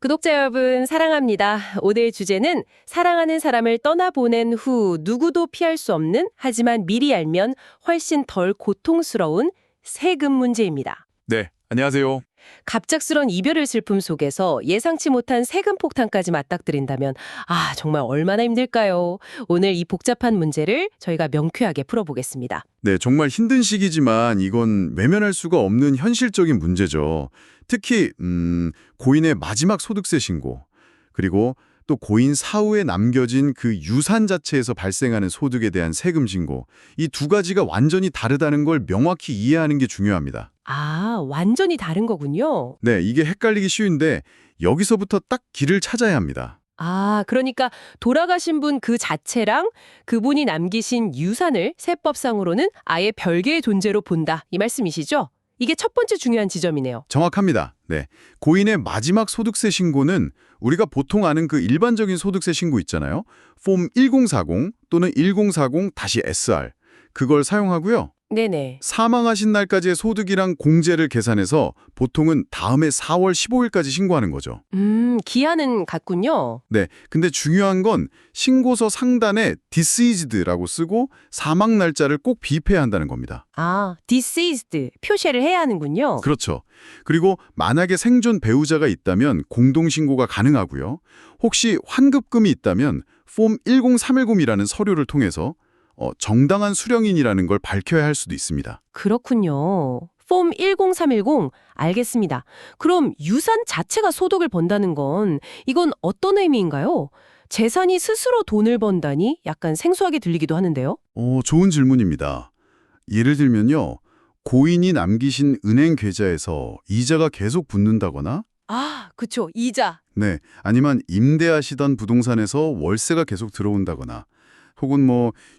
구독자 여러분 사랑합니다. 오늘 주제는 사랑하는 사람을 떠나보낸 후 누구도 피할 수 없는 하지만 미리 알면 훨씬 덜 고통스러운 세금 문제입니다. 네, 안녕하세요. 갑작스런 이별의 슬픔 속에서 예상치 못한 세금 폭탄까지 맞닥뜨린다면 정말 얼마나 힘들까요? 오늘 이 복잡한 문제를 저희가 명쾌하게 풀어보겠습니다. 네, 정말 힘든 시기지만 이건 외면할 수가 없는 현실적인 문제죠. 특히 고인의 마지막 소득세 신고, 그리고 또 고인 사후에 남겨진 그 유산 자체에서 발생하는 소득에 대한 세금 신고, 이 두 가지가 완전히 다르다는 걸 명확히 이해하는 게 중요합니다. 완전히 다른 거군요. 네, 이게 헷갈리기 쉬운데 여기서부터 딱 길을 찾아야 합니다. 그러니까 돌아가신 분 그 자체랑 그분이 남기신 유산을 세법상으로는 아예 별개의 존재로 본다. 이 말씀이시죠? 이게 첫 번째 중요한 지점이네요. 정확합니다. 네, 고인의 마지막 소득세 신고는 우리가 보통 아는 그 일반적인 소득세 신고 있잖아요. 폼 1040 또는 1040-SR 그걸 사용하고요. 네네. 사망하신 날까지의 소득이랑 공제를 계산해서 보통은 다음해 4월 15일까지 신고하는 거죠. 기한은 같군요. 네, 근데 중요한 건 신고서 상단에 deceased라고 쓰고 사망 날짜를 꼭 비입해야 한다는 겁니다. deceased 표시를 해야 하는군요. 그렇죠. 그리고 만약에 생존 배우자가 있다면 공동신고가 가능하고요. 혹시 환급금이 있다면 폼 10310이라는 서류를 통해서 정당한 수령인이라는 걸 밝혀야 할 수도 있습니다. 그렇군요. 폼 10310 알겠습니다. 그럼 유산 자체가 소득을 번다는 건 이건 어떤 의미인가요? 재산이 스스로 돈을 번다니 약간 생소하게 들리기도 하는데요. 좋은 질문입니다. 예를 들면요. 고인이 남기신 은행 계좌에서 이자가 계속 붙는다거나 그쵸. 이자. 네, 아니면 임대하시던 부동산에서 월세가 계속 들어온다거나 혹은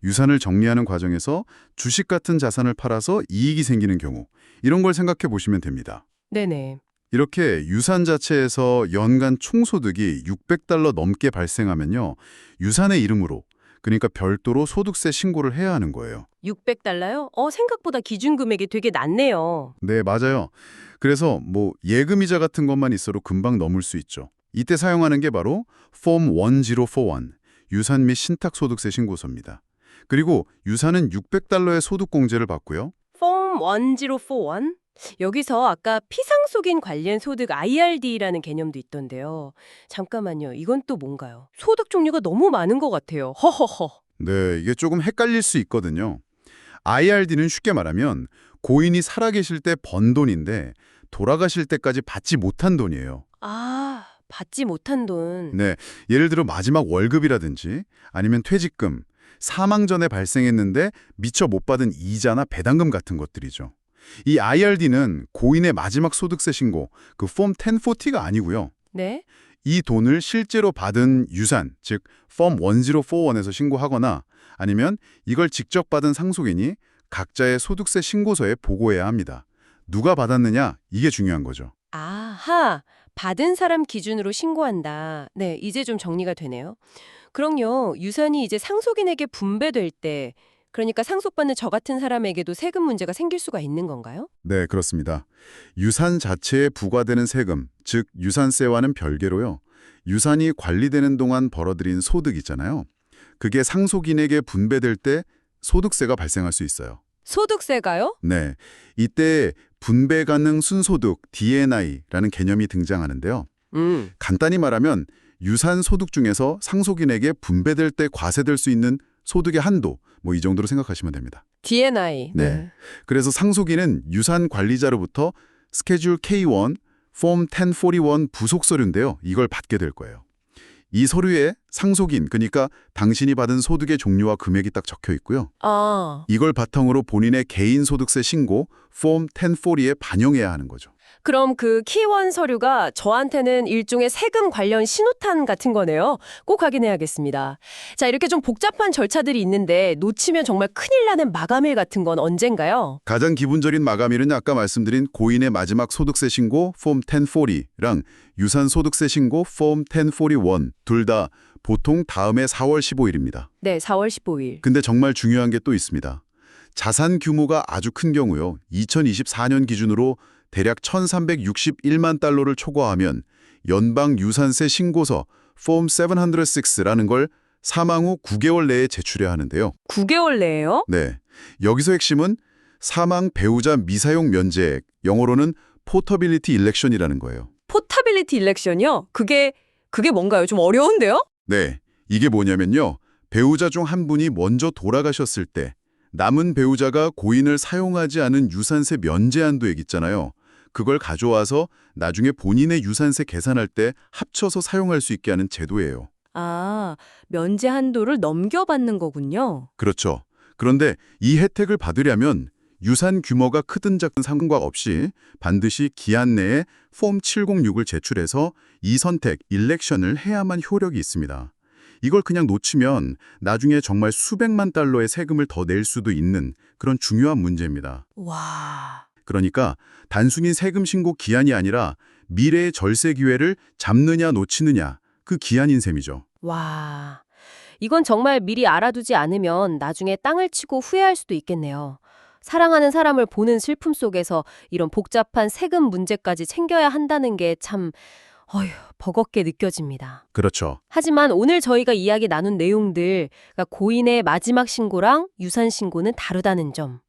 유산을 정리하는 과정에서 주식 같은 자산을 팔아서 이익이 생기는 경우 이런 걸 생각해 보시면 됩니다. 네네. 이렇게 유산 자체에서 연간 총소득이 $600 넘게 발생하면요. 유산의 이름으로 그러니까 별도로 소득세 신고를 해야 하는 거예요. $600요? 생각보다 기준 금액이 되게 낮네요. 네, 맞아요. 그래서 예금이자 같은 것만 있어도 금방 넘을 수 있죠. 이때 사용하는 게 바로 폼 1041 유산 및 신탁소득세 신고서입니다. 그리고 유산은 $600의 소득공제를 받고요. 폼 1041? 여기서 아까 피상속인 관련 소득 IRD라는 개념도 있던데요. 잠깐만요. 이건 또 뭔가요? 소득 종류가 너무 많은 것 같아요. 허허허. 네, 이게 조금 헷갈릴 수 있거든요. IRD는 쉽게 말하면 고인이 살아계실 때 번 돈인데 돌아가실 때까지 받지 못한 돈이에요. 받지 못한 돈. 네, 예를 들어 마지막 월급이라든지 아니면 퇴직금, 사망 전에 발생했는데 미처 못 받은 이자나 배당금 같은 것들이죠. 이 IRD는 고인의 마지막 소득세 신고, 그 폼 1040가 아니고요. 네? 이 돈을 실제로 받은 유산, 즉 폼 1041에서 신고하거나 아니면 이걸 직접 받은 상속인이 각자의 소득세 신고서에 보고해야 합니다. 누가 받았느냐, 이게 중요한 거죠. 받은 사람 기준으로 신고한다. 네, 이제 좀 정리가 되네요. 그럼요, 유산이 이제 상속인에게 분배될 때, 그러니까 상속받는 저 같은 사람에게도 세금 문제가 생길 수가 있는 건가요? 네, 그렇습니다. 유산 자체에 부과되는 세금, 즉 유산세와는 별개로요. 유산이 관리되는 동안 벌어들인 소득 있잖아요. 그게 상속인에게 분배될 때 소득세가 발생할 수 있어요. 소득세가요? 네, 이때 분배 가능 순소득, DNI라는 개념이 등장하는데요. 간단히 말하면 유산 소득 중에서 상속인에게 분배될 때 과세될 수 있는 소득의 한도, 이 정도로 생각하시면 됩니다. DNI. 네. 그래서 상속인은 유산 관리자로부터 스케줄 K1, 폼 1041 부속 서류인데요. 이걸 받게 될 거예요. 이 서류에 상속인, 그러니까 당신이 받은 소득의 종류와 금액이 딱 적혀 있고요. 이걸 바탕으로 본인의 개인 소득세 신고, 폼 1040에 반영해야 하는 거죠. 그럼 그 키원 서류가 저한테는 일종의 세금 관련 신호탄 같은 거네요. 꼭 확인해야겠습니다. 자, 이렇게 좀 복잡한 절차들이 있는데 놓치면 정말 큰일 나는 마감일 같은 건 언젠가요? 가장 기본적인 마감일은 아까 말씀드린 고인의 마지막 소득세 신고, 폼 1040랑 유산 소득세 신고, 폼 1041 둘 다 보통 다음해 4월 15일입니다. 네, 4월 15일. 근데 정말 중요한 게 또 있습니다. 자산 규모가 아주 큰 경우요. 2024년 기준으로 대략 $1,361만 달러를 초과하면 연방유산세 신고서 Form 706라는 걸 사망 후 9개월 내에 제출해야 하는데요. 9개월 내에요? 네, 여기서 핵심은 사망 배우자 미사용 면제액, 영어로는 포터빌리티 일렉션이라는 거예요. 포타빌리티 일렉션이요? 그게 뭔가요? 좀 어려운데요? 네, 이게 뭐냐면요. 배우자 중 한 분이 먼저 돌아가셨을 때 남은 배우자가 고인을 사용하지 않은 유산세 면제 한도액 있잖아요. 그걸 가져와서 나중에 본인의 유산세 계산할 때 합쳐서 사용할 수 있게 하는 제도예요. 아, 면제 한도를 넘겨받는 거군요. 그렇죠. 그런데 이 혜택을 받으려면 유산 규모가 크든 작든 상관없이 반드시 기한 내에 폼 706을 제출해서 이 선택, 일렉션을 해야만 효력이 있습니다. 이걸 그냥 놓치면 나중에 정말 수백만 달러의 세금을 더 낼 수도 있는 그런 중요한 문제입니다. 와, 그러니까 단순히 세금 신고 기한이 아니라 미래의 절세 기회를 잡느냐 놓치느냐, 그 기한인 셈이죠. 와. 이건 정말 미리 알아두지 않으면 나중에 땅을 치고 후회할 수도 있겠네요. 사랑하는 사람을 보는 슬픔 속에서 이런 복잡한 세금 문제까지 챙겨야 한다는 게 참, 버겁게 느껴집니다. 그렇죠. 하지만 오늘 저희가 이야기 나눈 내용들, 그러니까 고인의 마지막 신고랑 유산 신고는 다르다는 점,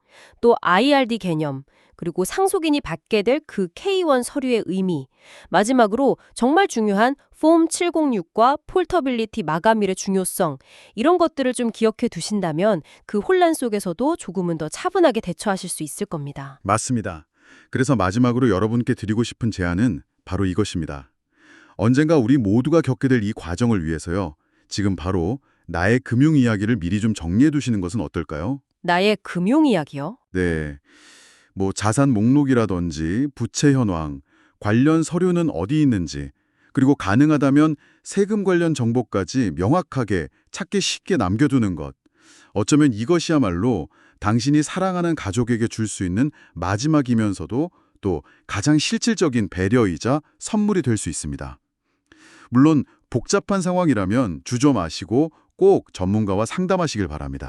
또 IRD 개념, 그리고 상속인이 받게 될 그 K1 서류의 의미, 마지막으로 정말 중요한 폼 706과 폴터빌리티 마감일의 중요성, 이런 것들을 좀 기억해 두신다면 그 혼란 속에서도 조금은 더 차분하게 대처하실 수 있을 겁니다. 맞습니다. 그래서 마지막으로 여러분께 드리고 싶은 제안은 바로 이것입니다. 언젠가 우리 모두가 겪게 될 이 과정을 위해서요. 지금 바로 나의 금융 이야기를 미리 좀 정리해 두시는 것은 어떨까요? 나의 금융 이야기요? 네. 자산 목록이라든지 부채 현황, 관련 서류는 어디 있는지, 그리고 가능하다면 세금 관련 정보까지 명확하게 찾기 쉽게 남겨두는 것. 어쩌면 이것이야말로 당신이 사랑하는 가족에게 줄 수 있는 마지막이면서도 또 가장 실질적인 배려이자 선물이 될 수 있습니다. 물론 복잡한 상황이라면 주저 마시고 꼭 전문가와 상담하시길 바랍니다.